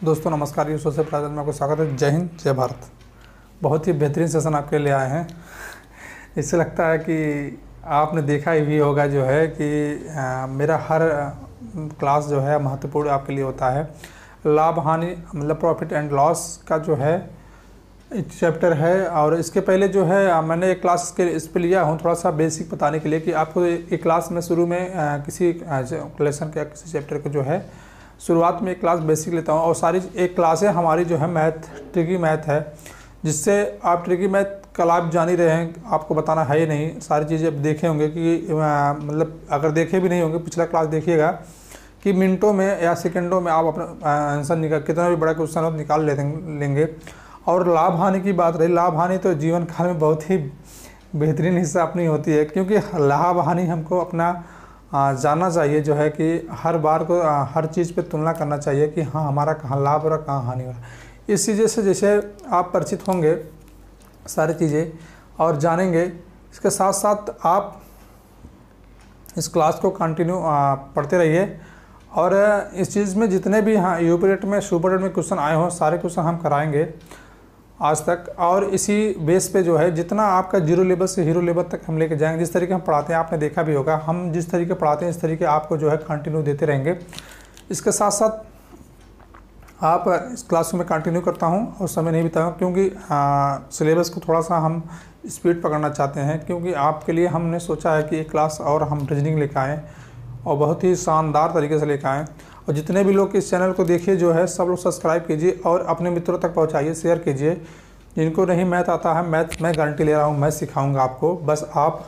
दोस्तों नमस्कार, यूसुफ से प्राजल में आपको स्वागत है। जय हिंद, जय भारत। बहुत ही बेहतरीन सेशन आपके लिए आए हैं। इससे लगता है कि आपने देखा ही भी होगा जो है कि मेरा हर क्लास जो है महत्वपूर्ण आपके लिए होता है। लाभ हानि मतलब प्रॉफिट एंड लॉस का जो है चैप्टर है। और इसके पहले जो है मैंने एक क्लास के इस पर लिया हूँ थोड़ा सा बेसिक बताने के लिए कि आपको एक क्लास में शुरू में किसी लेसन का किसी चैप्टर को जो है शुरुआत में एक क्लास बेसिक लेता हूँ। और सारी एक क्लासें हमारी जो है मैथ ट्रिकी मैथ है, जिससे आप ट्रिकी मैथ कल आप जान ही रहे हैं, आपको बताना है ही नहीं। सारी चीज़ें अब देखे होंगे कि मतलब अगर देखे भी नहीं होंगे पिछला क्लास देखिएगा कि मिनटों में या सेकंडों में आप अपना आंसर निकाल, कितना भी बड़ा क्वेश्चन हो निकाल लेंगे। और लाभ हानि की बात रही, लाभ हानि तो जीवन काल में बहुत ही बेहतरीन हिस्सा अपनी होती है, क्योंकि लाभ हानि हमको अपना जानना चाहिए जो है कि हर बार को हर चीज़ पे तुलना करना चाहिए कि हाँ हमारा कहाँ लाभ हो रहा कहाँ हानि हो रहा। इस चीज़ से जैसे आप परिचित होंगे सारी चीज़ें और जानेंगे, इसके साथ साथ आप इस क्लास को कंटिन्यू पढ़ते रहिए। और इस चीज़ में जितने भी यूपीटेट में सुपरटेट में क्वेश्चन आए हों सारे क्वेश्चन हम कराएंगे आज तक। और इसी बेस पे जो है जितना आपका जीरो लेवल से हीरो लेवल तक हम लेके जाएंगे। जिस तरीके हम पढ़ाते हैं आपने देखा भी होगा, हम जिस तरीके पढ़ाते हैं इस तरीके आपको जो है कंटिन्यू देते रहेंगे। इसके साथ साथ आप इस क्लास में कंटिन्यू करता हूं और समय नहीं बिताऊँ, क्योंकि सिलेबस को थोड़ा सा हम स्पीड पकड़ना चाहते हैं, क्योंकि आपके लिए हमने सोचा है कि एक क्लास और हम रीजनिंग लेकर आएँ और बहुत ही शानदार तरीके से लेकर आएँ। और जितने भी लोग इस चैनल को देखिए जो है सब लोग सब्सक्राइब कीजिए और अपने मित्रों तक पहुंचाइए, शेयर कीजिए। जिनको नहीं मैथ आता है, मैथ मैं गारंटी ले रहा हूं, मैं सिखाऊंगा आपको, बस आप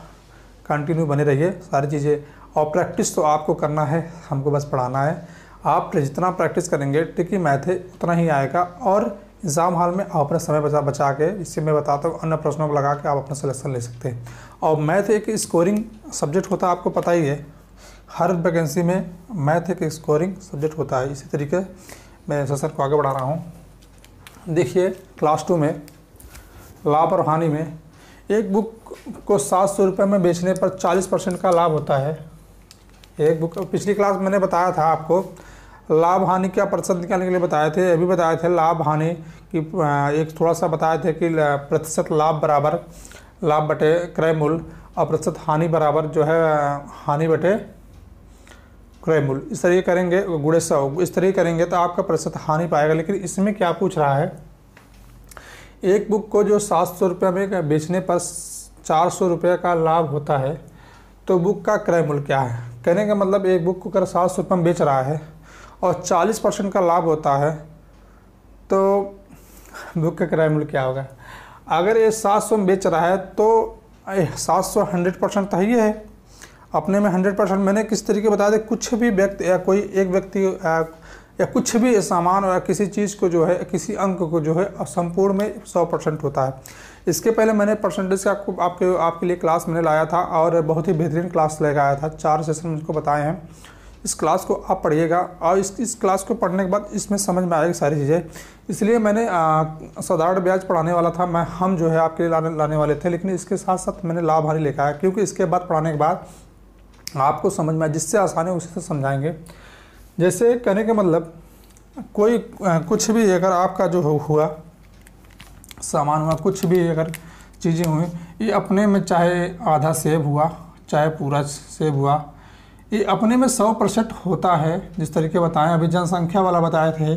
कंटिन्यू बने रहिए सारी चीज़ें। और प्रैक्टिस तो आपको करना है, हमको बस पढ़ाना है। आप जितना प्रैक्टिस करेंगे ट्रिकी मैथ है उतना ही आएगा। और एग्ज़ाम हॉल में आप अपना समय बचा के, इससे मैं बताता हूँ अन्य प्रश्नों को लगा के आप अपना सिलेक्शन ले सकते हैं। और मैथ एक स्कोरिंग सब्जेक्ट होता है, आपको पता ही है, हर वैकेंसी में मैथ एक स्कोरिंग सब्जेक्ट होता है। इसी तरीके मैं सेशन को आगे बढ़ा रहा हूँ। देखिए क्लास 2 में लाभ और हानि में एक बुक को 700 रुपये में बेचने पर 40% का लाभ होता है। एक बुक पिछली क्लास मैंने बताया था आपको, लाभ हानि का प्रतिशत निकालने के लिए बताए थे, अभी बताए थे लाभ हानि की एक थोड़ा सा बताए थे कि प्रतिशत लाभ बराबर लाभ बटे क्रय मूल्य और प्रतिशत हानि बराबर जो है हानि बटे क्रय मूल्य। इस तरीके करेंगे गुणे 100, इस तरीके करेंगे तो आपका प्रतिशत हानि पाएगा। लेकिन इसमें क्या पूछ रहा है, एक बुक को जो 700 रुपये में बेचने पर 400 रुपये का लाभ होता है, तो बुक का क्रय मूल्य क्या है। कहने का मतलब एक बुक को अगर 700 रुपये में बेच रहा है और 40% का लाभ होता है, तो बुक का क्रय मूल्य क्या होगा। अगर ये 700 में बेच रहा है तो 700 100% तो ही है, अपने में 100%। मैंने किस तरीके बता दें, कुछ भी व्यक्ति या कोई एक व्यक्ति या कुछ भी सामान या किसी चीज़ को जो है किसी अंक को जो है संपूर्ण में 100% होता है। इसके पहले मैंने परसेंटेज का आपके लिए क्लास मैंने लाया था और बहुत ही बेहतरीन क्लास लेकर आया था, 4 सेशन मुझको बताए हैं। इस क्लास को आप पढ़िएगा और इस क्लास को पढ़ने के बाद इसमें समझ में आएगी सारी चीज़ें। इसलिए मैंने साधारण ब्याज पढ़ाने वाला था, हम जो है आपके लिए लाने वाले थे, लेकिन इसके साथ साथ मैंने लाभ हानि लेकर आया, क्योंकि इसके बाद पढ़ाने के बाद आपको समझ में आए, जिससे आसानी है उसी से समझाएंगे। जैसे कहने का मतलब कोई कुछ भी अगर आपका जो हुआ सामान हुआ, कुछ भी अगर चीज़ें हुई, ये अपने में चाहे आधा सेब हुआ चाहे पूरा सेब हुआ, ये अपने में 100% होता है। जिस तरीके बताएं, अभी जनसंख्या वाला बताए थे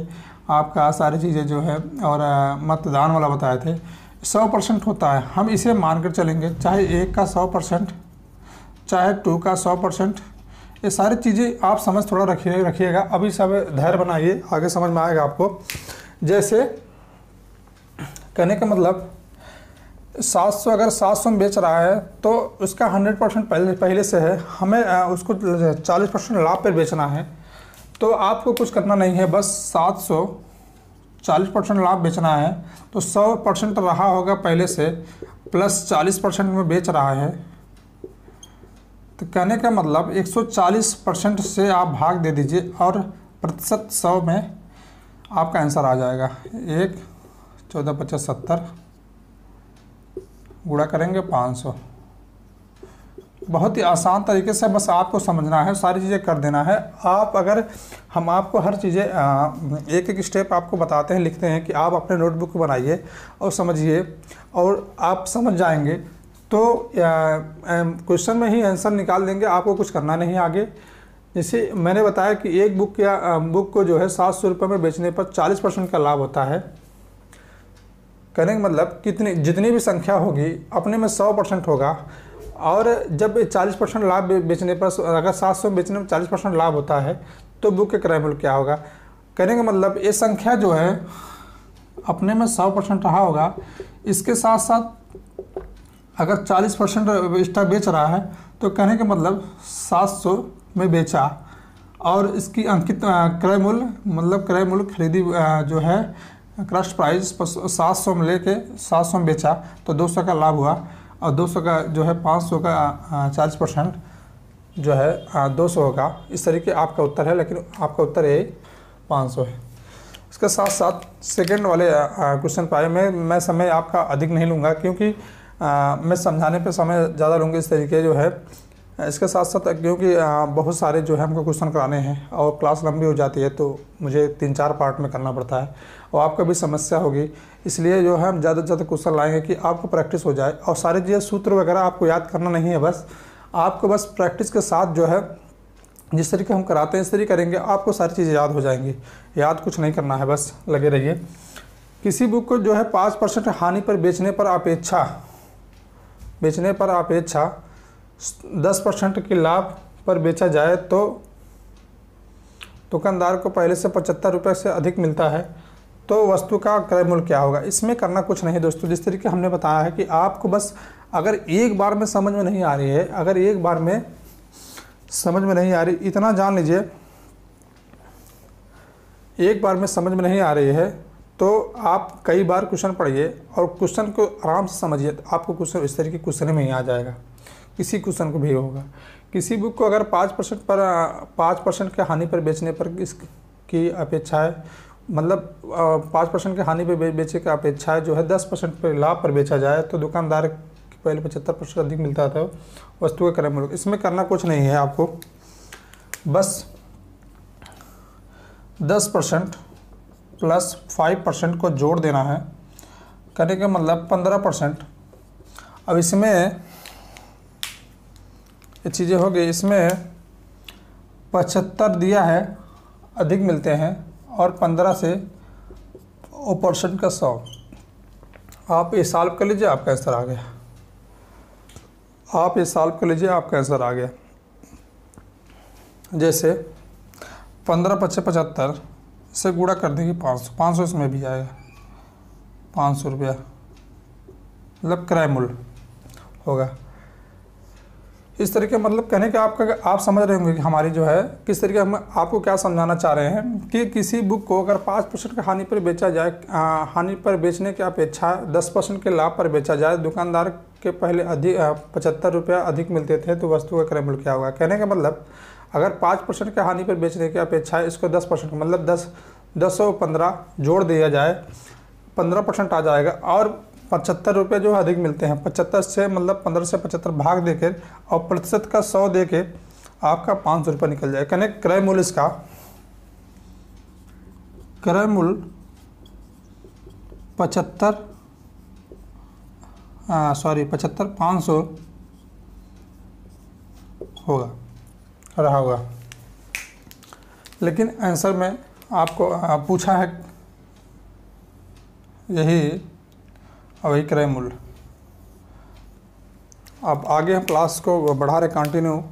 आपका, सारी चीज़ें जो है, और मतदान वाला बताए थे, 100% होता है। हम इसे मानकर चलेंगे, चाहे 1 का 100%, चाहे 2 का 100%, ये सारी चीज़ें आप समझ थोड़ा रखिएगा। अभी सब धैर्य बनाइए, आगे समझ में आएगा आपको। जैसे कहने का मतलब 700 अगर 700 में बेच रहा है तो उसका 100% पहले से है, हमें उसको 40% लाभ पर बेचना है। तो आपको कुछ करना नहीं है, बस 700 40% लाभ बेचना है, तो 100% रहा होगा पहले से, प्लस 40% में बेच रहा है। तो कहने का मतलब 140% से आप भाग दे दीजिए और प्रतिशत 100 में आपका आंसर आ जाएगा। 1 14 50 70 गुणा करेंगे 500, बहुत ही आसान तरीके से बस आपको समझना है, सारी चीज़ें कर देना है। हम आपको हर चीज़ें एक एक स्टेप आपको बताते हैं, लिखते हैं कि आप अपने नोटबुक बनाइए और समझिए, और आप समझ जाएंगे तो क्वेश्चन में ही आंसर निकाल देंगे, आपको कुछ करना नहीं आगे। जैसे मैंने बताया कि एक बुक को जो है 700 रुपये में बेचने पर 40% का लाभ होता है। कहने का मतलब जितनी भी संख्या होगी अपने में 100% होगा, और जब 40% लाभ बेचने पर, अगर 700 बेचने में 40% लाभ होता है तो बुक का क्रय मूल्य क्या होगा। कहने का मतलब ये संख्या जो है अपने में 100% रहा होगा, इसके साथ साथ अगर 40% एक्स्ट्रा बेच रहा है तो कहने का मतलब 700 में बेचा, और इसकी अंकित क्रय मूल्य मतलब क्रय मूल्य खरीदी जो है क्रस्ट प्राइस 700 में लेके 700 में बेचा तो 200 का लाभ हुआ, और 200 का जो है 500 का 40% जो है 200 होगा। इस तरीके आपका उत्तर है, लेकिन आपका उत्तर ये 500 है। इसके साथ साथ सेकंड वाले क्वेश्चन पर आए। मैं समय आपका अधिक नहीं लूँगा, क्योंकि मैं समझाने पे समय ज़्यादा लूँगी इस तरीके जो है। इसके साथ साथ क्योंकि बहुत सारे जो है हमको क्वेश्चन कराने हैं और क्लास लंबी हो जाती है, तो मुझे 3-4 पार्ट में करना पड़ता है और आपका भी समस्या होगी, इसलिए जो है हम ज़्यादा से ज़्यादा क्वेश्चन लाएंगे कि आपको प्रैक्टिस हो जाए। और सारे चीज़ें सूत्र वगैरह आपको याद करना नहीं है, बस आपको बस प्रैक्टिस के साथ जो है जिस तरीके हम कराते हैं इस तरीके करेंगे, आपको सारी चीज़ें याद हो जाएंगी। याद कुछ नहीं करना है, बस लगे रहिए। किसी बुक को जो है 5% हानि पर बेचने पर अपेक्षा 10% के लाभ पर बेचा जाए तो दुकानदार को पहले से 75 रुपये से अधिक मिलता है, तो वस्तु का क्रय मूल्य क्या होगा। इसमें करना कुछ नहीं दोस्तों, जिस तरीके हमने बताया है कि आपको बस अगर एक बार में समझ में नहीं आ रही है, अगर एक बार में समझ में नहीं आ रही, इतना जान लीजिए, एक बार में समझ में नहीं आ रही है तो आप कई बार क्वेश्चन पढ़िए और क्वेश्चन को आराम से समझिए, तो आपको क्वेश्चन इस तरीके क्वेश्चन में ही आ जाएगा, किसी क्वेश्चन को भी होगा। किसी बुक को अगर 5% के हानि पर बेचने पर इसकी अपेक्षा है, मतलब 5% के हानि पर बेचे की अपेक्षा है जो है 10% पर लाभ पर बेचा जाए तो दुकानदार के पहले 75% अधिक मिलता था वस्तु के क्रय मूल्य। इसमें करना कुछ नहीं है, आपको बस 10% प्लस 5% को जोड़ देना है, करने का मतलब 15%। अब इसमें ये चीज़ें हो गई, इसमें 75 दिया है अधिक मिलते हैं और 15 से % का 100। आप ये सॉल्व कर लीजिए, आपका आंसर आ गया। आप ये सॉल्व कर लीजिए, आपका आंसर आ गया। जैसे 15 × 75 से गुणा कर देंगे 500 इसमें भी आएगा 500 रुपया, मतलब क्रय मूल्य होगा। इस तरीके मतलब कहने के आप समझ रहे होंगे कि हमारी जो है किस तरीके हम आपको क्या समझाना चाह रहे हैं कि किसी बुक को अगर 5% के हानि पर बेचा जाए, हानि पर बेचने की अपेक्षा 10% के लाभ पर बेचा जाए, दुकानदार के पहले अधिक 75 रुपया अधिक मिलते थे तो वस्तु का क्रय मूल्य क्या होगा। कहने का मतलब अगर 5% के हानि पर बेचने की अपेक्षा है, इसको 10% मतलब 10 और 15 जोड़ दिया जाए 15% आ जाएगा, और 75 रुपये जो अधिक मिलते हैं 75 से मतलब 15 से 75 भाग देकर और प्रतिशत का 100 देके आपका 500 रुपये निकल जाएगा। कहने क्रय मूल्य इसका क्रय मूल्य 500 होगा रहा होगा। लेकिन आंसर में आपको पूछा है यही वही क्रय मूल्य। अब आगे हम क्लास को बढ़ा रहे कंटिन्यू।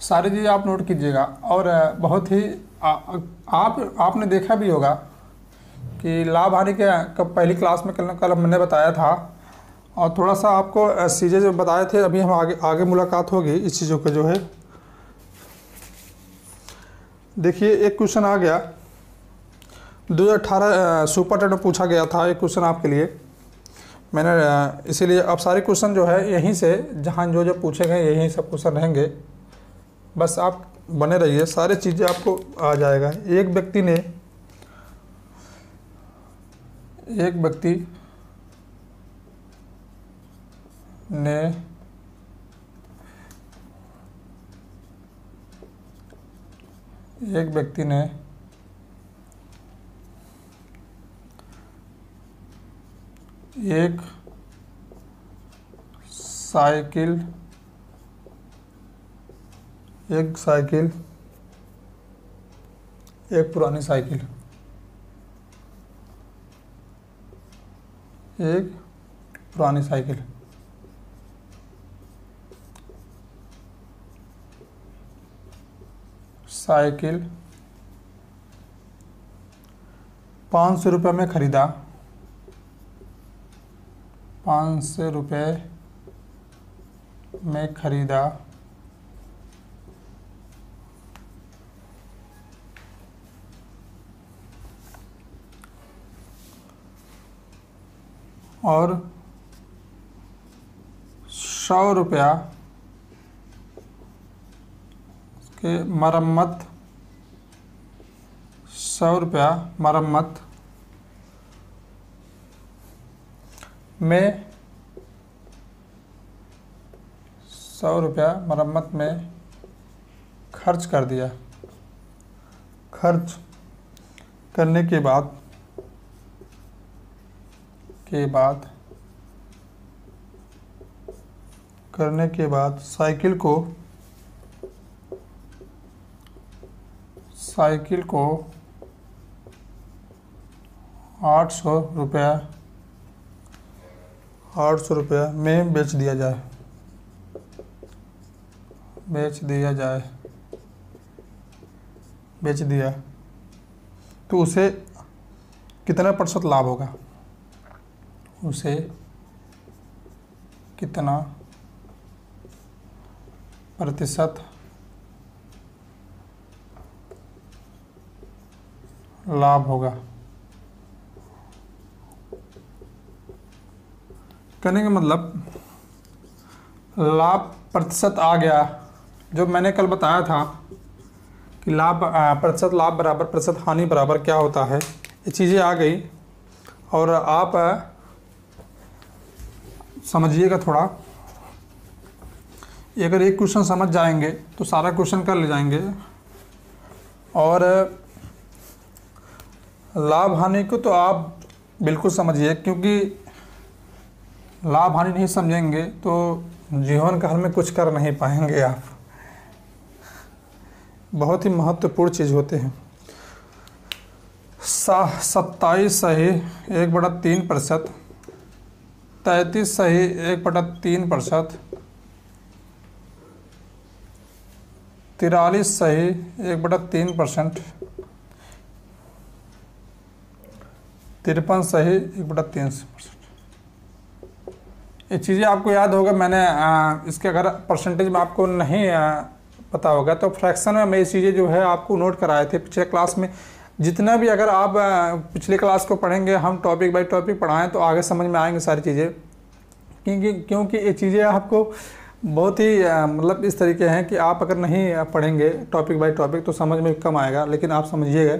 सारी चीज़ें आप नोट कीजिएगा, और बहुत ही आपने देखा भी होगा कि लाभ हानि के कब पहली क्लास में कल मैंने बताया था, और थोड़ा सा आपको चीज़ें जो बताए थे अभी हम आगे मुलाकात होगी इस चीज़ों के जो है। देखिए एक क्वेश्चन आ गया 2018 सुपर टेट में पूछा गया था एक क्वेश्चन आपके लिए। मैंने इसीलिए अब सारे क्वेश्चन जो है यहीं से जहाँ जो पूछे गए यहीं सब क्वेश्चन रहेंगे, बस आप बने रहिए, सारी चीज़ें आपको आ जाएगा। एक व्यक्ति ने एक व्यक्ति ने एक साइकिल एक पुरानी साइकिल साइकिल 500 रुपये में खरीदा, 500 रुपये में खरीदा और 100 रुपया के मरम्मत, 100 रुपया मरम्मत में 100 रुपया मरम्मत में खर्च कर दिया। खर्च करने के बाद साइकिल को 800 रुपया में बेच दिया तो उसे कितना प्रतिशत लाभ होगा? उसे कितना प्रतिशत लाभ होगा? कहने का मतलब लाभ प्रतिशत आ गया। जो मैंने कल बताया था कि प्रतिशत लाभ बराबर प्रतिशत हानि बराबर क्या होता है, ये चीज़ें आ गई। और आप समझिएगा थोड़ा, अगर एक क्वेश्चन समझ जाएंगे तो सारा क्वेश्चन कर ले जाएंगे। और लाभ हानि को तो आप बिल्कुल समझिए, क्योंकि लाभ हानि नहीं समझेंगे तो जीवन काल में कुछ कर नहीं पाएंगे आप। बहुत ही महत्वपूर्ण चीज़ होते हैं। 27 सही 1/3%, 33 सही 1/3%, 43 सही 1/3%, 53 सही 1/3%। ये चीज़ें आपको याद होगा। मैंने इसके अगर परसेंटेज में आपको नहीं पता होगा तो फ्रैक्शन में मैं ये चीज़ें जो है आपको नोट कराए थे पिछले क्लास में। जितना भी अगर आप पिछले क्लास को पढ़ेंगे, हम टॉपिक बाय टॉपिक पढ़ाएं तो आगे समझ में आएंगे सारी चीज़ें। क्योंकि ये चीज़ें आपको बहुत ही मतलब इस तरीके हैं कि आप अगर नहीं पढ़ेंगे टॉपिक बाय टॉपिक तो समझ में कम आएगा, लेकिन आप समझिएगा।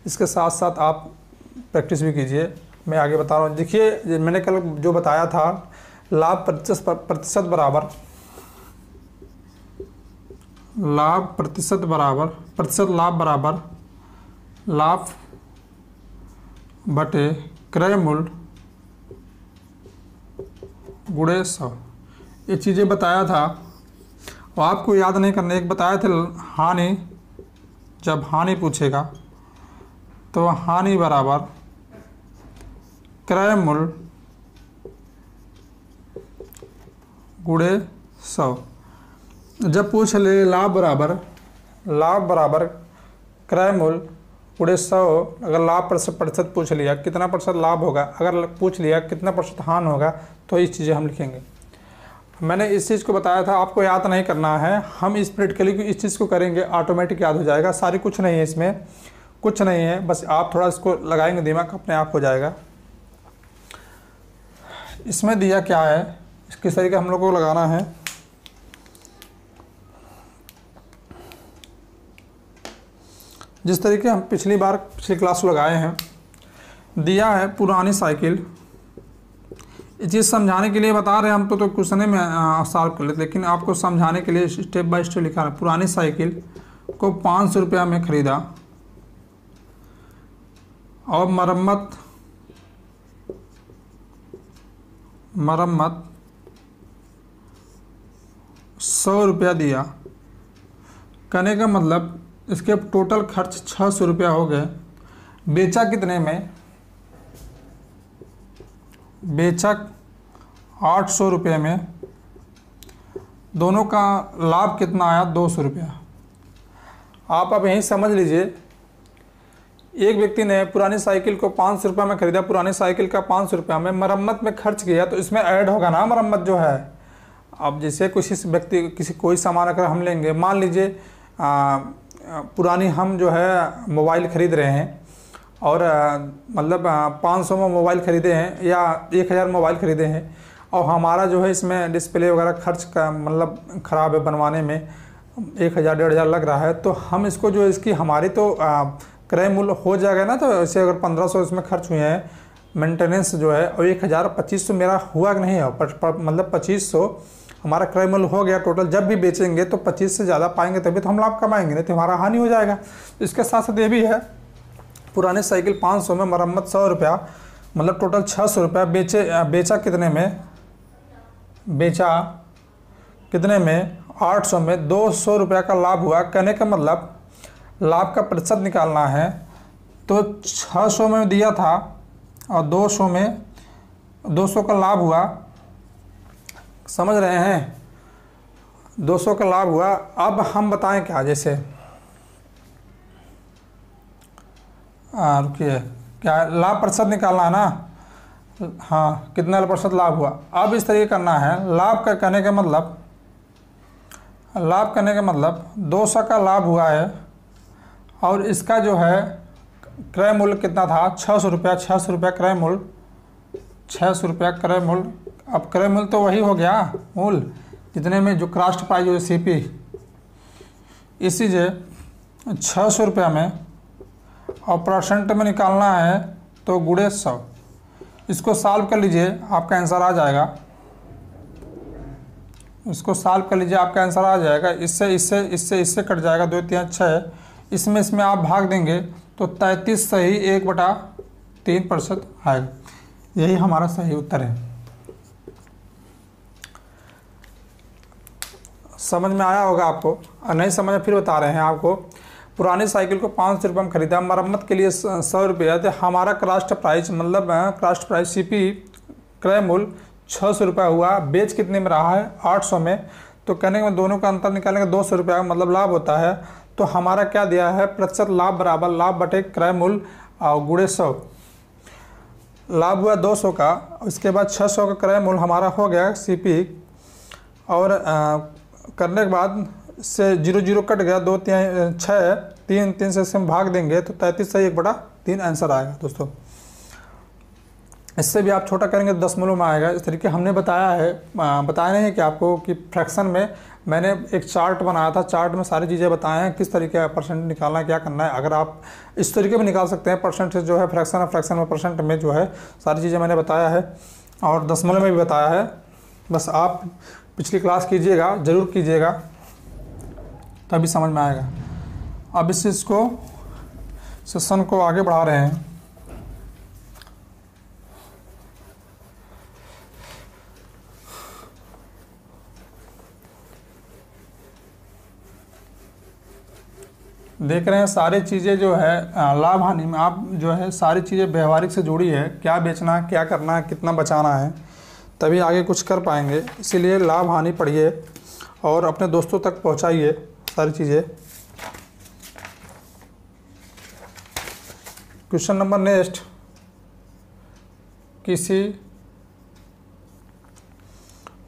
इसके साथ साथ आप प्रैक्टिस भी कीजिए। मैं आगे बता रहा हूँ। देखिए, मैंने कल जो बताया था, लाभ प्रतिशत बराबर लाभ बटे क्रय मूल्य गुणे 100। ये चीज़ें बताया था और आपको याद नहीं करना। एक बताया था हानि, जब हानि पूछेगा तो हानि बराबर क्रय मूल्य गुणे 100। जब पूछ ले लाभ बराबर क्रय मूल्य गुणे 100, अगर लाभ प्रतिशत पूछ लिया कितना प्रतिशत लाभ होगा, अगर पूछ लिया कितना प्रतिशत हानि होगा, तो ये चीज़ें हम लिखेंगे। मैंने इस चीज़ को बताया था, आपको याद नहीं करना है। हम इस प्रैक्टिकली इस चीज़ को करेंगे, ऑटोमेटिक याद हो जाएगा। सारी कुछ नहीं है, इसमें कुछ नहीं है, बस आप थोड़ा इसको लगाएंगे दिमाग, अपने आप हो जाएगा। इसमें दिया क्या है, किस तरीके हम लोग को लगाना है। जिस तरीके हम पिछली क्लास लगाए हैं, दिया है पुरानी साइकिल ये चीज़ समझाने के लिए बता रहे हैं हम, तो क्वेश्चन में सॉल्व कर लेते, लेकिन आपको समझाने के लिए स्टेप बाय स्टेप लिखा है। पुरानी साइकिल को 500 रुपया में खरीदा और मरम्मत 100 रुपया दिया। कहने का मतलब इसके टोटल खर्च 600 रुपया हो गए। बेचा कितने में? बेचा 800 रुपये में। दोनों का लाभ कितना आया? 200 रुपया। आप अब यहीं समझ लीजिए, एक व्यक्ति ने पुरानी साइकिल को 500 रुपये में खरीदा, पुरानी साइकिल का 500 रुपया में मरम्मत में खर्च किया, तो इसमें ऐड होगा ना मरम्मत जो है। अब जैसे कोई सामान अगर हम लेंगे, मान लीजिए पुरानी हम जो है मोबाइल ख़रीद रहे हैं और मतलब 500 में मोबाइल ख़रीदे हैं या 1000 मोबाइल ख़रीदे हैं, और हमारा जो है इसमें डिस्प्ले वगैरह खर्च का मतलब ख़राब है, बनवाने में 1000 1500 लग रहा है, तो हम इसको जो इसकी हमारी तो क्रय मूल्य हो जाएगा ना। तो ऐसे अगर 1500 इसमें खर्च हुए हैं मेंटेनेंस जो है, और 1000 2500 मेरा हुआ कि नहीं है, मतलब 2500 हमारा क्रय मूल्य हो गया टोटल। जब भी बेचेंगे तो 25 से ज़्यादा पाएंगे तभी तो हम लाभ कमाएंगे, नहीं तो हमारा हानि हो जाएगा। इसके साथ साथ ये भी है, पुरानी साइकिल 500 में, मरम्मत 100 रुपया, मतलब टोटल 600 रुपया। बेचा कितने में? बेचा कितने में? 800 में। 200 रुपया का लाभ हुआ। कहने का मतलब लाभ का प्रतिशत निकालना है, तो 600 में दिया था और 200 में 200 का लाभ हुआ। समझ रहे हैं? 200 का लाभ हुआ। अब हम बताएं क्या, जैसे रुकिए, क्या लाभ प्रतिशत निकालना है ना। हाँ, कितना प्रतिशत लाभ हुआ। अब इस तरीके करना है, लाभ का कहने का मतलब 200 का लाभ हुआ है, और इसका जो है क्रय मूल्य कितना था? 600 रुपया। 600 रुपया क्रय मूल्य, 600 रुपया क्रय मूल्य। अब क्रय मूल्य तो वही हो गया मूल्य जितने में जो कास्ट प्राइस जो CP, इसी से 600 रुपया में, और परसेंट में निकालना है तो गुणे 100। इसको सॉल्व कर लीजिए, आपका आंसर आ जाएगा। इसको सॉल्व कर लीजिए, आपका आंसर आ जाएगा। इससे कट जाएगा, 2 3 6, इसमें आप भाग देंगे तो 33 सही 1/3% आएगा। यही हमारा सही उत्तर है। समझ में आया होगा आपको, नहीं समझ फिर बता रहे हैं आपको। पुरानी साइकिल को 500 रुपये में खरीदा, मरम्मत के लिए 100 रुपया, तो हमारा कास्ट प्राइस मतलब कास्ट प्राइस CP क्रय मूल्य 600 रुपया हुआ। बेच कितने में रहा है? 800 में। तो कहने में दोनों का अंतर निकालेंगे, 200 रुपया मतलब लाभ होता है। तो हमारा क्या दिया है? प्रतिशत लाभ बराबर लाभ बटे क्रय मूल्य और गुणे 100। लाभ हुआ 200 का, उसके बाद 600 का क्रय मूल्य हमारा हो गया CP, और करने के बाद से 0 0 कट गया, 2 3 6, 3 3 से हम भाग देंगे तो 33 से 1/3 आंसर आएगा दोस्तों। इससे भी आप छोटा करेंगे तो दशमलव में आएगा। इस तरीके हमने बताया नहीं है कि आपको कि फ्रैक्शन में मैंने एक चार्ट बनाया था, चार्ट में सारी चीज़ें बताए हैं किस तरीके का परसेंट निकालना है, क्या करना है। अगर आप इस तरीके में निकाल सकते हैं परसेंट जो है, फ्रैक्शन में परसेंट में जो है सारी चीज़ें मैंने बताया है, और दशमलव में भी बताया है। बस आप पिछली क्लास कीजिएगा, ज़रूर कीजिएगा, तभी समझ में आएगा। अब इस चीज़ को सेशन को आगे बढ़ा रहे हैं। देख रहे हैं सारी चीज़ें जो है लाभ हानि में आप जो है सारी चीज़ें व्यवहारिक से जुड़ी है। क्या बेचना है, क्या करना है, कितना बचाना है, तभी आगे कुछ कर पाएंगे। इसीलिए लाभ हानि पढ़िए और अपने दोस्तों तक पहुंचाइए सारी चीज़ें। क्वेश्चन नंबर नेक्स्ट, किसी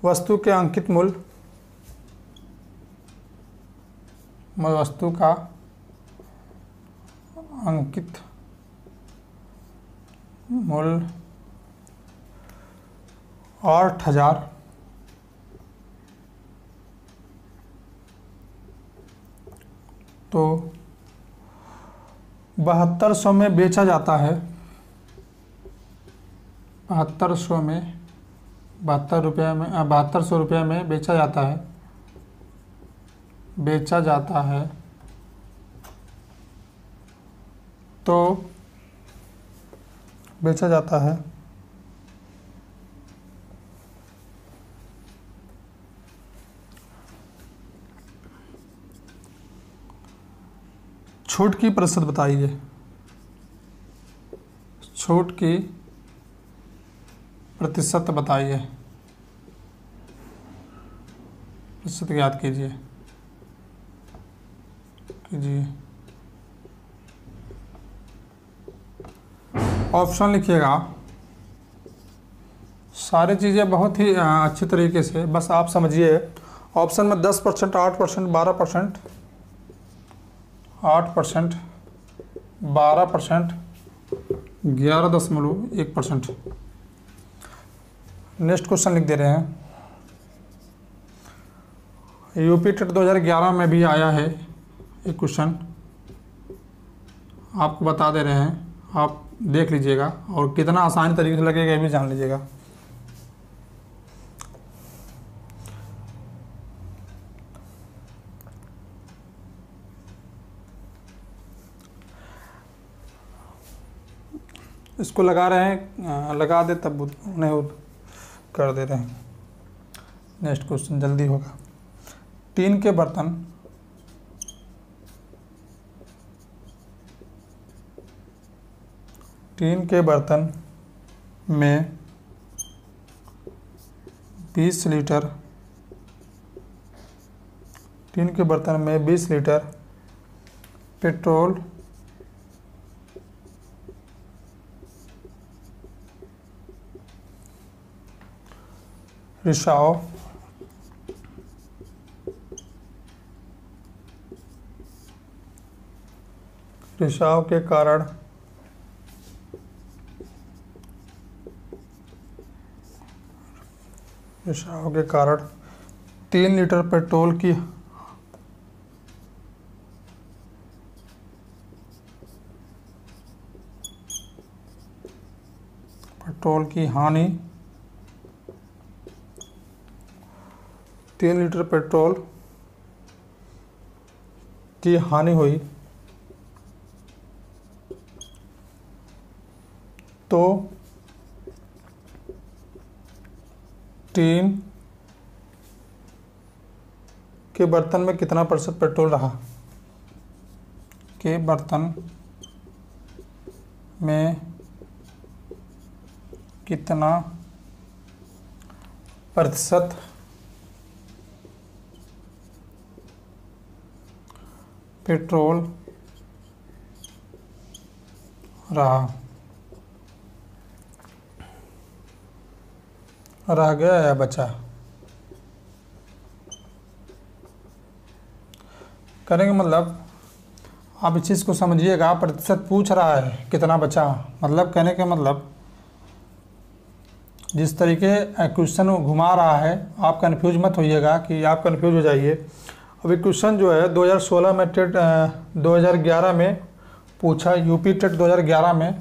वस्तु के अंकित मूल्य, वस्तु का अंकित मूल्य 8000 तो 7200 में बेचा जाता है, 7200 में 7200 में बेचा जाता है, तो बेचा जाता है छूट की प्रतिशत बताइए, छूट की प्रतिशत बताइए, प्रतिशत याद कीजिए। ऑप्शन लिखिएगा। सारी चीज़ें बहुत ही अच्छी तरीके से, बस आप समझिए। ऑप्शन में 10%, 8%, 12%, 8%, 12%, 11.1%। नेक्स्ट क्वेश्चन लिख दे रहे हैं। यूपी टेट 2011 में भी आया है एक क्वेश्चन, आपको बता दे रहे हैं, आप देख लीजिएगा और कितना आसानी तरीके से लगेगा ये भी जान लीजिएगा। इसको लगा रहे हैं, लगा दे तब नहीं कर दे रहे हैं। नेक्स्ट क्वेश्चन जल्दी होगा। टीन के बर्तन में 20 लीटर पेट्रोल रिसाव के कारण रिसाव के कारण 3 लीटर पेट्रोल की हानि 3 लीटर पेट्रोल की हानि हुई तो टीन के बर्तन में कितना प्रतिशत पेट्रोल रहा? के बर्तन में कितना प्रतिशत पेट्रोल रह गया या बचा? करेंगे मतलब आप इस चीज़ को समझिएगा। प्रतिशत पूछ रहा है कितना बचा, मतलब कहने का मतलब जिस तरीके क्वेश्चन घुमा रहा है आप कंफ्यूज मत होइएगा कि आप कंफ्यूज हो जाइए। अभी क्वेश्चन जो है 2016 में टेट 2011 में पूछा, यूपी टेट 2011 में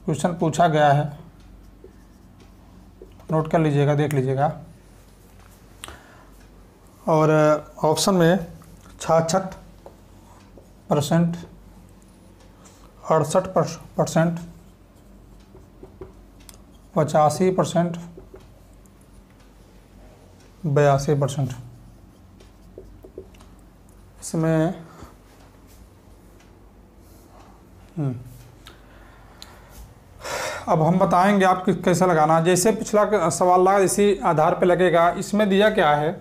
क्वेश्चन पूछा गया है, नोट कर लीजिएगा, देख लीजिएगा। और ऑप्शन में 66%, 68%, 85%, 82%। इसमें अब हम बताएंगे आप कैसे लगाना। जैसे पिछला सवाल लगा इसी आधार पे लगेगा। इसमें दिया क्या है,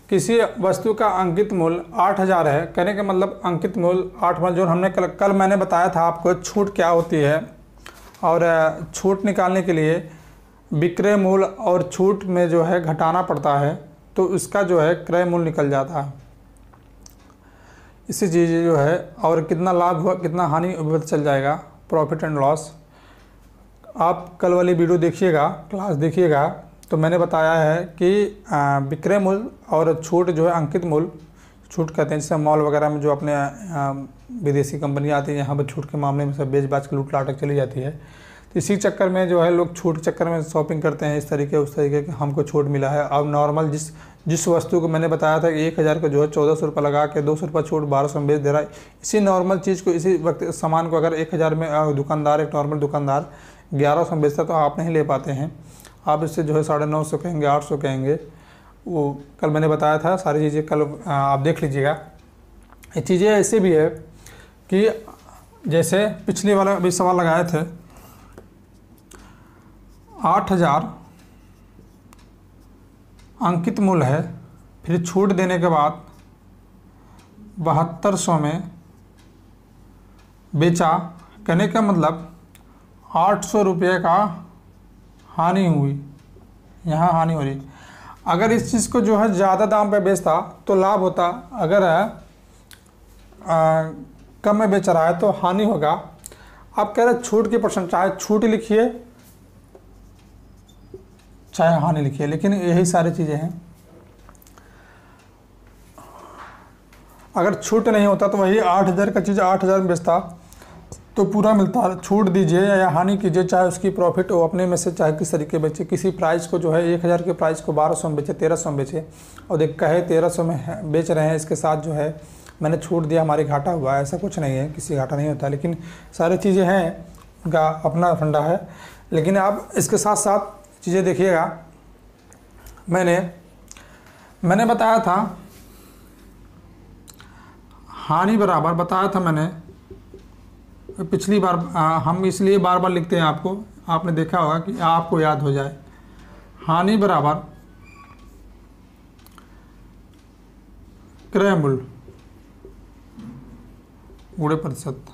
किसी वस्तु का अंकित मूल्य 8000 है। कहने का मतलब अंकित मूल्य 8 जो हमने कल मैंने बताया था आपको छूट क्या होती है, और छूट निकालने के लिए विक्रय मूल्य और छूट में जो है घटाना पड़ता है, तो इसका जो है क्रय मूल्य निकल जाता है। इसी चीज़ जो है, और कितना लाभ हुआ कितना हानि पता चल जाएगा, प्रॉफिट एंड लॉस। आप कल वाली वीडियो देखिएगा, क्लास देखिएगा, तो मैंने बताया है कि विक्रय मूल्य और छूट जो है अंकित मूल्य, छूट कहते हैं, जैसे मॉल वगैरह में जो अपने विदेशी कंपनी आती है यहाँ पर छूट के मामले में सब बेच बाच के लूट लाटक चली जाती है, तो इसी चक्कर में जो है लोग छूट के चक्कर में शॉपिंग करते हैं, इस तरीके उस तरीके के हमको छूट मिला है। अब नॉर्मल जिस वस्तु को मैंने बताया था कि 1000 को जो है 1400 रुपये लगा के 200 रुपये छूट 1200 में बेच दे रहा है, इसी नॉर्मल चीज़ को, इसी वक्त सामान को अगर 1000 में दुकानदार, एक नॉर्मल दुकानदार 1100 में बेचता तो आप नहीं ले पाते हैं। आप इससे जो है 950 कहेंगे, 800 कहेंगे। वो कल मैंने बताया था, सारी चीज़ें कल आप देख लीजिएगा। ये चीज़ें ऐसे भी है कि जैसे पिछले वाला अभी सवाल लगाए थे, 8000 अंकित मूल्य है, फिर छूट देने के बाद 7200 में बेचा। कहने का मतलब 800 रुपये का हानि हुई, यहाँ हानि हो रही। अगर इस चीज़ को जो है ज़्यादा दाम पे बेचता तो लाभ होता, अगर कम में बेच रहा है तो हानि होगा। आप कह रहे छूट की परसेंट, चाहे छूट लिखिए चाहे हानि लिखिए, लेकिन यही सारी चीज़ें हैं। अगर छूट नहीं होता तो वही 8000 का चीज़ 8000 में बेचता तो पूरा मिलता। छूट दीजिए या हानि कीजिए, चाहे उसकी प्रॉफिट हो अपने में से, चाहे किस तरीके बेचे। किसी प्राइस को जो है 1000 के प्राइस को 1200 में बेचे, 1300 में बेचे, और देख कहे 1300 में बेच रहे हैं, इसके साथ जो है मैंने छूट दिया, हमारी घाटा हुआ। ऐसा कुछ नहीं है, किसी घाटा नहीं होता। लेकिन सारी चीज़ें हैं, उनका अपना फंडा है। लेकिन आप इसके साथ साथ चीज़ें देखिएगा। मैंने बताया था हानि बराबर, बताया था मैंने पिछली बार। हम इसलिए बार बार लिखते हैं, आपने देखा होगा कि आपको याद हो जाए। हानि बराबर क्रय मूल्य गुणे प्रतिशत।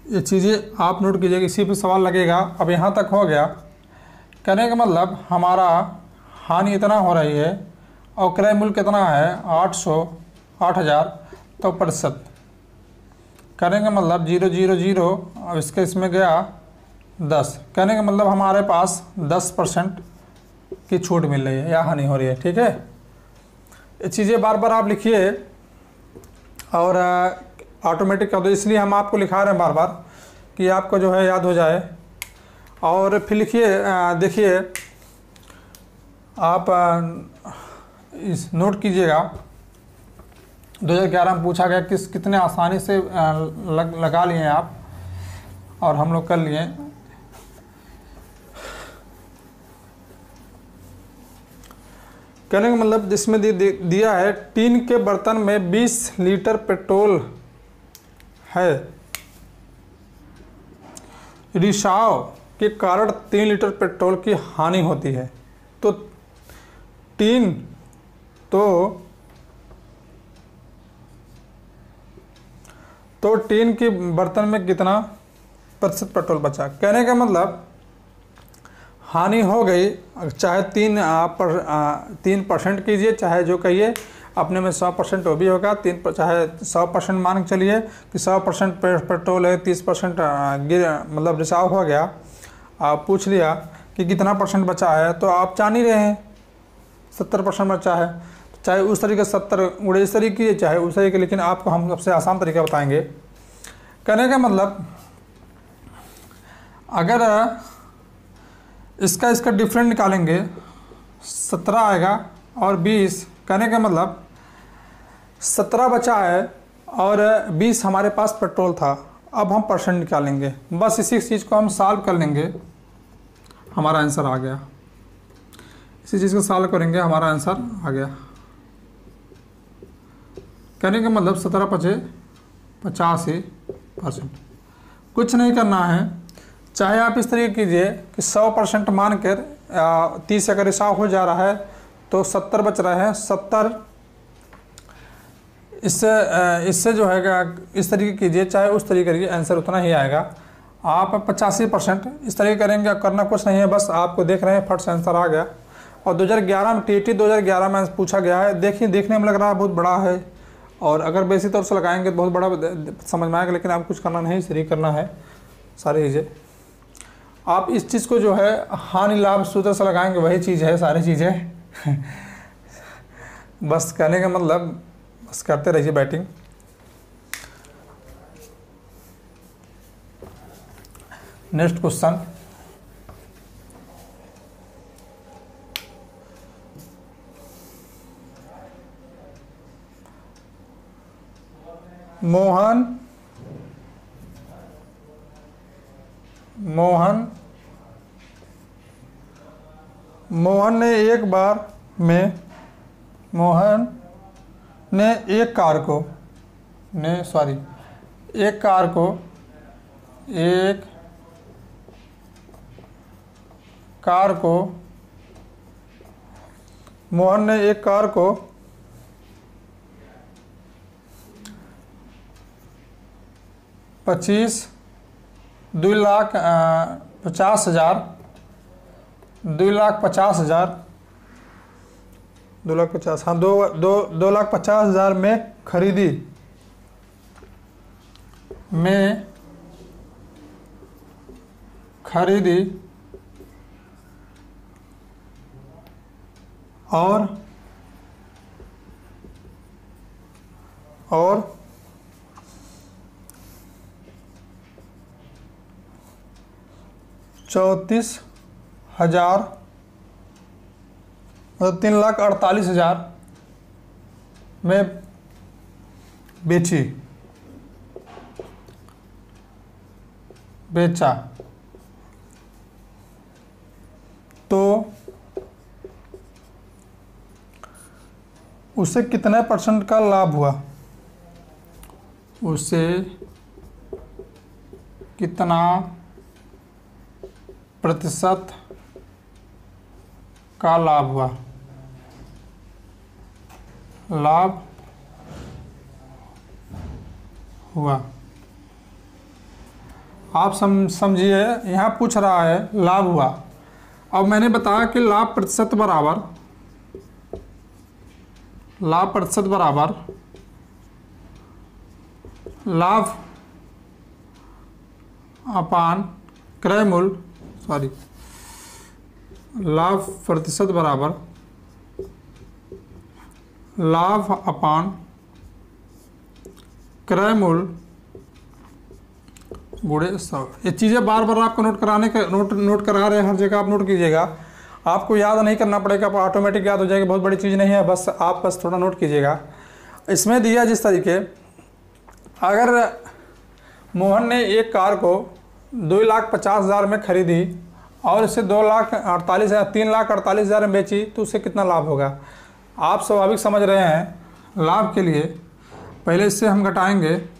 ये चीज़ें आप नोट कीजिएगा, इसी पे सवाल लगेगा। अब यहाँ तक हो गया। कहने का मतलब हमारा हानि इतना हो रही है और क्रय मूल्य कितना है 8000, तो प्रतिशत। कहने का मतलब 000, अब इसमें गया 10। कहने का मतलब हमारे पास 10% की छूट मिल रही है या हानि हो रही है। ठीक है, ये चीज़ें बार बार आप लिखिए और ऑटोमेटिक कर दो। इसलिए हम आपको लिखा रहे हैं बार बार कि आपको जो है याद हो जाए। और फिर लिखिए, देखिए आप इस नोट कीजिएगा। 2011 में पूछा गया कितने आसानी से लगा लिए आप, और हम लोग कर लिए। कहने का मतलब जिसमें दिया है टीन के बर्तन में 20 लीटर पेट्रोल है, रिसाव के कारण 3 लीटर पेट्रोल की हानि होती है। तो टीन के बर्तन में कितना प्रतिशत पेट्रोल बचा। कहने का मतलब हानि हो गई, चाहे 3% कीजिए, चाहे जो कहिए अपने में 100% वो भी होगा। चाहे 100% मान के चलिए कि 100% पेट्रोल है, 30% मतलब रिसाव हो गया। आप पूछ लिया कि कितना परसेंट बचा है, तो आप जान ही रहे हैं 70% बचा है। चाहे उस तरीके 70 गुणे इस तरीके, चाहे उस तरीके, लेकिन आपको हम सबसे आसान तरीका बताएंगे। कहने का मतलब अगर इसका डिफरेंट निकालेंगे 17 आएगा और 20। कहने का मतलब 17 बचा है और 20 हमारे पास पेट्रोल था। अब हम परसेंट निकालेंगे, बस इसी चीज़ को हम सॉल्व कर लेंगे, हमारा आंसर आ गया। इसी चीज़ को सॉल्व करेंगे, हमारा आंसर आ गया। कहने का मतलब 17 × 85%। कुछ नहीं करना है, चाहे आप इस तरीके कीजिए कि 100% मानकर 30 अगर रिसाव हो जा रहा है तो 70 बच रहे हैं। 70 इससे जो है इस तरीके कीजिए, चाहे उस तरीके करिए, आंसर उतना ही आएगा। आप 85% इस तरीके करेंगे, करना कुछ नहीं है, बस आपको देख रहे हैं फट से आंसर आ गया। और 2011 में TET 2011 में पूछा गया है। देखने में लग रहा है बहुत बड़ा है, और अगर बेसिक तौर से लगाएंगे तो बहुत बड़ा समझ में आएगा, लेकिन आप कुछ करना नहीं, सही करना है सारी चीज़ें। आप इस चीज़ को जो है हानि लाभ सूत्र से लगाएंगे, वही चीज़ है सारी चीज़ें। बस कहने का मतलब बस करते रहिए बैटिंग। नेक्स्ट क्वेश्चन, मोहन ने एक बार में मोहन ने एक कार को मोहन ने एक कार को 2,50,000 में खरीदी और 34,000 मतलब 3,48,000 में बेचा, तो उसे कितने % का लाभ हुआ? उसे कितना प्रतिशत का लाभ हुआ? आप समझिए, यहाँ पूछ रहा है लाभ हुआ। अब मैंने बताया कि लाभ प्रतिशत बराबर लाभ अपान क्रय मूल्य, लाभ प्रतिशत बराबर लाभ अपान क्रय मूल्य गुणे 100। ये चीज़ें बार बार आपको नोट करा रहे हैं, हर जगह आप नोट कीजिएगा। आपको याद नहीं करना पड़ेगा, आप ऑटोमेटिक याद हो जाएगी, बहुत बड़ी चीज़ नहीं है, बस थोड़ा नोट कीजिएगा। इसमें दिया जिस तरीके, अगर मोहन ने एक कार को 2,50,000 में खरीदी और इसे 3,48,000 में बेची, तो उससे कितना लाभ होगा? आप स्वाभाविक समझ रहे हैं। लाभ के लिए पहले इससे हम घटाएंगे,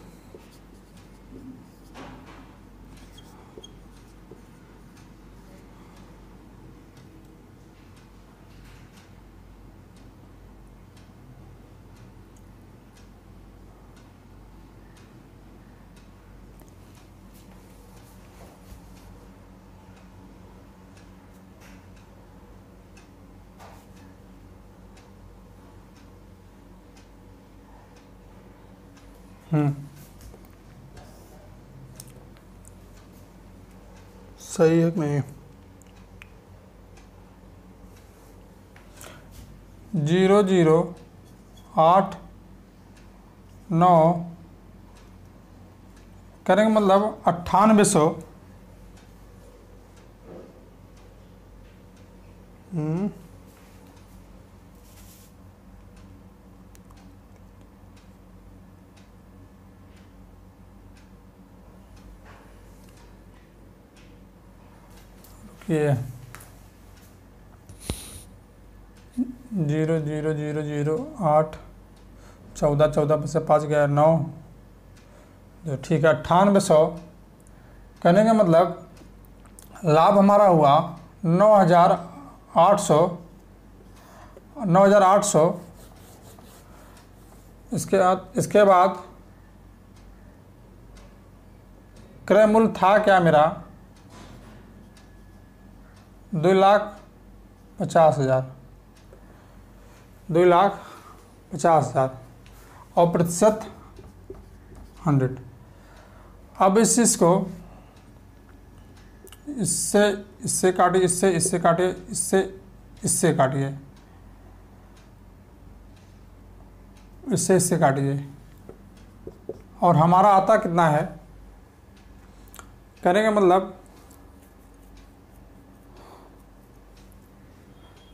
सही है कि नहीं? 0,089 करेंगे, मतलब 9800 ये 0,0,0,0,8 14 से 5 गया 9, जो ठीक है 9800 कहने का मतलब लाभ हमारा हुआ 9,800। इसके बाद क्रय मूल्य था क्या मेरा? 2,50,000 और प्रतिशत 100। अब इस चीज़ को इससे काटिए, इससे काटिए, इससे काटिए, इससे काटिए, और हमारा आता कितना है? करेंगे मतलब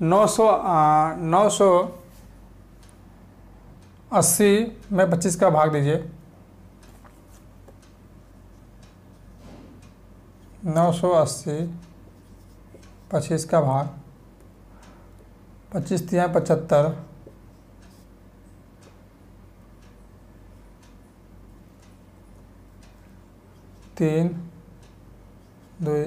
980 में 25 का भाग दीजिए। 980 25 का भाग, 25 तिया 75, 3 2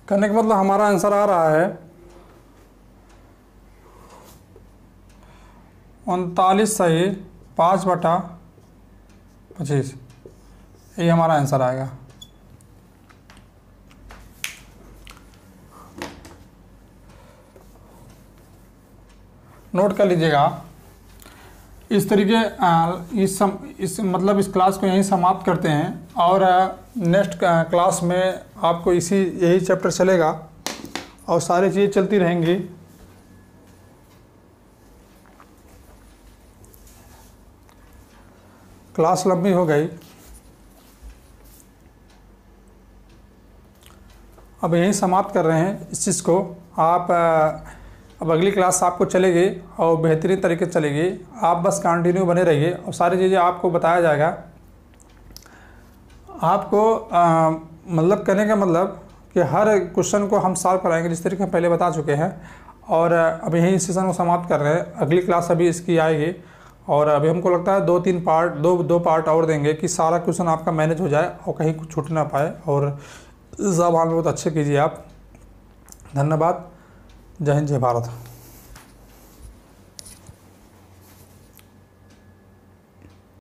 करने का मतलब हमारा आंसर आ रहा है 39 सही 5/25, ये हमारा आंसर आएगा। नोट कर लीजिएगा। इस तरीके इस मतलब इस क्लास को यहीं समाप्त करते हैं, और नेक्स्ट क्लास में आपको यही चैप्टर चलेगा और सारी चीज़ें चलती रहेंगी। क्लास लंबी हो गई, अब यहीं समाप्त कर रहे हैं इस चीज़ को। आप अब अगली क्लास आपको चलेगी और बेहतरीन तरीके से चलेगी। आप बस कंटिन्यू बने रहिए और सारी चीज़ें आपको बताया जाएगा। आपको मतलब कहने का मतलब कि हर क्वेश्चन को हम सॉल्व कराएंगे जिस तरीके हम पहले बता चुके हैं। और अब यही इस सेशन को समाप्त कर रहे हैं। अगली क्लास अभी इसकी आएगी और अभी हमको लगता है 2-3 पार्ट दो पार्ट और देंगे कि सारा क्वेश्चन आपका मैनेज हो जाए और कहीं कुछ छूट ना पाए। और सवाल बहुत अच्छे कीजिए आप। धन्यवाद। जय हिंद, जय भारत।